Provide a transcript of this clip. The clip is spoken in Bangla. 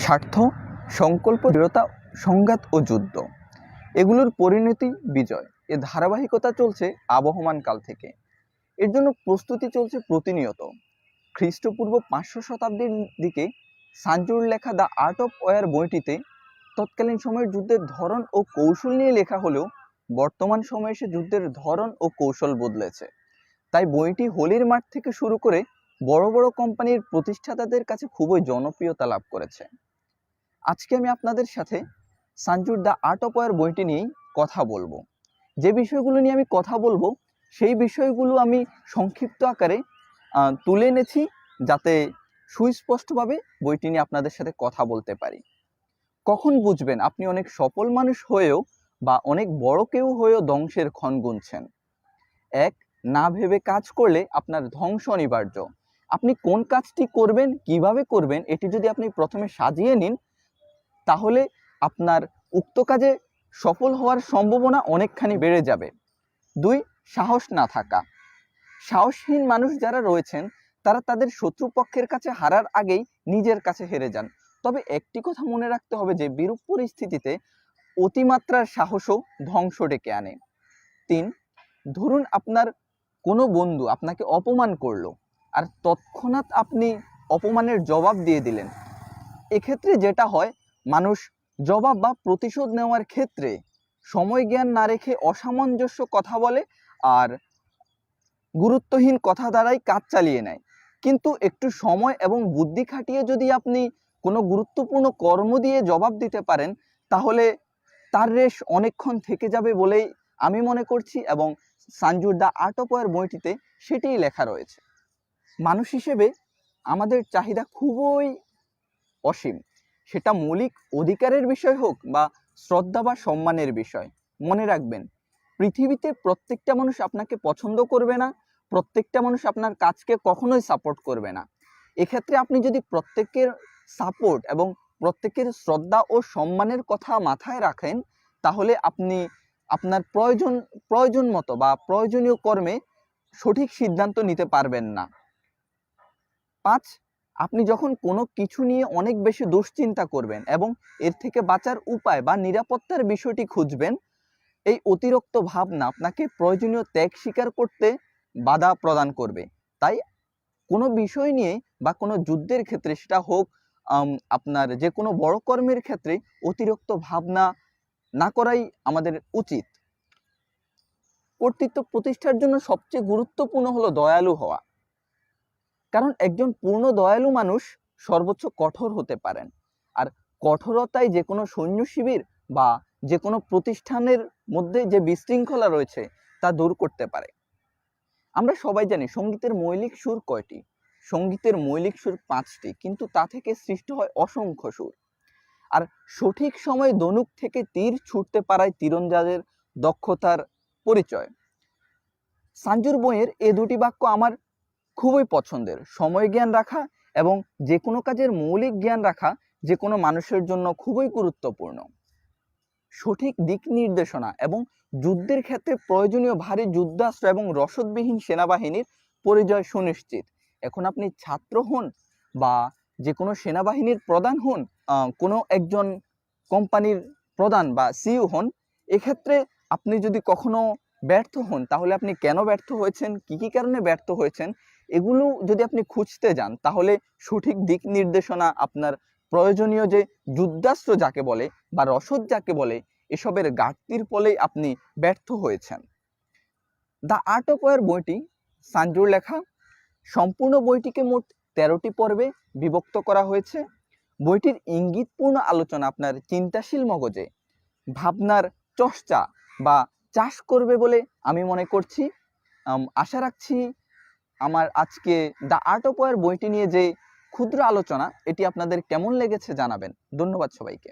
স্বার্থ, সংকল্প, দৃঢ়তা, সংঘাত ও যুদ্ধ এগুলোর পরিণতি বিজয়। এ ধারাবাহিকতা চলছে আবহমান কাল থেকে। এর জন্য প্রস্তুতি চলছে প্রতিনিয়ত। খ্রিস্টপূর্ব 500 শতাব্দীর দিকে সাঞ্জুর লেখা দ্য আর্ট অফ ওয়ার বইটিতে তৎকালীন সময়ের যুদ্ধের ধরন ও কৌশল নিয়ে লেখা হলেও বর্তমান সময়ে এসে যুদ্ধের ধরন ও কৌশল বদলেছে। তাই বইটি হোলির মাঠ থেকে শুরু করে বড় বড় কোম্পানির প্রতিষ্ঠাতাদের কাছে খুবই জনপ্রিয়তা লাভ করেছে। আজকে আমি আপনাদের সাথে সাঞ্জুর দ্য আর্ট অফ ওয়ার বইটি নিয়েই কথা বলবো। যে বিষয়গুলো নিয়ে আমি কথা বলবো সেই বিষয়গুলো আমি সংক্ষিপ্ত আকারে তুলে এনেছি, যাতে সুস্পষ্টভাবে বইটি নিয়ে আপনাদের সাথে কথা বলতে পারি। কখন বুঝবেন আপনি অনেক সফল মানুষ হয়েও বা অনেক বড় কেউ হয়েও ধ্বংসের ক্ষণ গুনছেন? এক, না ভেবে কাজ করলে আপনার ধ্বংস অনিবার্য। আপনি কোন কাজটি করবেন, কিভাবে করবেন, এটি যদি আপনি প্রথমে সাজিয়ে নিন, তাহলে আপনার উক্ত কাজে সফল হওয়ার সম্ভাবনা অনেকখানি বেড়ে যাবে। দুই, সাহস না থাকা। সাহসহীন মানুষ যারা রয়েছেন তারা তাদের শত্রুপক্ষের কাছে হারার আগেই নিজের কাছে হেরে যান। তবে একটি কথা মনে রাখতে হবে যে বিরূপ পরিস্থিতিতে অতিমাত্রার সাহসও ধ্বংস ডেকে আনে। তিন, ধরুন আপনার কোনো বন্ধু আপনাকে অপমান করলো আর তৎক্ষণাৎ আপনি অপমানের জবাব দিয়ে দিলেন। এক্ষেত্রে যেটা হয়, মানুষ জবাব বা প্রতিশোধ নেওয়ার ক্ষেত্রে সময় জ্ঞান না রেখে অসামঞ্জস্য কথা বলে আর গুরুত্বহীন কথা দ্বারাই কাজ চালিয়ে নেয়। কিন্তু একটু সময় এবং বুদ্ধি খাটিয়ে যদি আপনি কোনো গুরুত্বপূর্ণ কর্ম দিয়ে জবাব দিতে পারেন, তাহলে তার রেশ অনেকক্ষণ থেকে যাবে বলেই আমি মনে করছি, এবং সাঞ্জুর দ্য আর্ট অফ ওয়ার বইটিতে সেটিই লেখা রয়েছে। মানুষ হিসেবে আমাদের চাহিদা খুবই অসীম, সেটা মৌলিক অধিকারের বিষয় হোক বা শ্রদ্ধা বা সম্মানের বিষয়। মনে রাখবেন, পৃথিবীতে প্রত্যেকটা মানুষ আপনাকে পছন্দ করবে না, প্রত্যেকটা মানুষ আপনার কাজকে কখনোই সাপোর্ট করবে না। এক্ষেত্রে আপনি যদি প্রত্যেকের সাপোর্ট এবং প্রত্যেকের শ্রদ্ধা ও সম্মানের কথা মাথায় রাখেন, তাহলে আপনি আপনার প্রয়োজন মতো বা প্রয়োজনীয় কর্মে সঠিক সিদ্ধান্ত নিতে পারবেন না। 5, আপনি যখন কোনো কিছু নিয়ে অনেক বেশি দুশ্চিন্তা করবেন এবং এর থেকে বাঁচার উপায় বা নিরাপত্তার বিষয়টি খুঁজবেন, এই অতিরিক্ত ভাবনা আপনাকে প্রয়োজনীয় ত্যাগ স্বীকার করতে বাধা প্রদান করবে। তাই কোনো বিষয় নিয়ে বা কোনো যুদ্ধের ক্ষেত্রে, সেটা হোক আপনার যে কোনো বড় কর্মের ক্ষেত্রে, অতিরিক্ত ভাবনা না করাই আমাদের উচিত। কর্তৃত্ব প্রতিষ্ঠার জন্য সবচেয়ে গুরুত্বপূর্ণ হলো দয়ালু হওয়া। কারণ একজন পূর্ণ দয়ালু মানুষ সর্বোচ্চ কঠোর হতে পারেন, আর কঠোরতায় যে কোনো সৈন্য শিবির বা যে কোনো প্রতিষ্ঠানের মধ্যে যে বিশৃঙ্খলা রয়েছে তা দূর করতে পারে। আমরা সবাই জানি সঙ্গীতের মৌলিক সুর কয়টি? সঙ্গীতের মৌলিক সুর 5টি, কিন্তু তা থেকে সৃষ্টি হয় অসংখ্য সুর। আর সঠিক সময়ে ধনুক থেকে তীর ছুটতে পারায় তীরন্দাজের দক্ষতার পরিচয়। সাঞ্জুর বইয়ের এ দুটি বাক্য আমার খুবই পছন্দের। সময় জ্ঞান রাখা এবং যে কোনো কাজের মৌলিক জ্ঞান রাখা যে কোনো মানুষের জন্য খুবই গুরুত্বপূর্ণ। সঠিক দিক নির্দেশনা এবং যুদ্ধের ক্ষেত্রে প্রয়োজনীয় ভারী যুদ্ধাস্ত্র এবং রসদবিহীন সেনাবাহিনীর পরিচয় সুনিশ্চিত। এখন আপনি ছাত্র হন বা যে কোনো সেনাবাহিনীর প্রধান হন, কোনো একজন কোম্পানির প্রধান বা সিইও হন, এক্ষেত্রে আপনি যদি কখনো ব্যর্থ হন, তাহলে আপনি কেন ব্যর্থ হয়েছেন, কি কি কারণে ব্যর্থ হয়েছেন, এগুলো যদি আপনি খুঁজতে যান, তাহলে সঠিক দিক নির্দেশনা, আপনার প্রয়োজনীয় যে যুদ্ধাস্ত্র যাকে বলে বা রসদ যাকে বলে, এসবের ঘাটতির ফলেই আপনি ব্যর্থ হয়েছেন। দ্য আর্ট অফ ওয়ার বইটি সাঞ্জুর লেখা। সম্পূর্ণ বইটিকে মোট 13টি পর্বে বিভক্ত করা হয়েছে। বইটির ইঙ্গিতপূর্ণ আলোচনা আপনার চিন্তাশীল মগজে ভাবনার চর্চা বা চাষ করবে বলে আমি মনে করছি। আশা রাখছি আমার আজকে দ্য আর্ট অফ ওয়ার বইটি নিয়ে যে ক্ষুদ্র আলোচনা, এটি আপনাদের কেমন লেগেছে জানাবেন। ধন্যবাদ সবাইকে।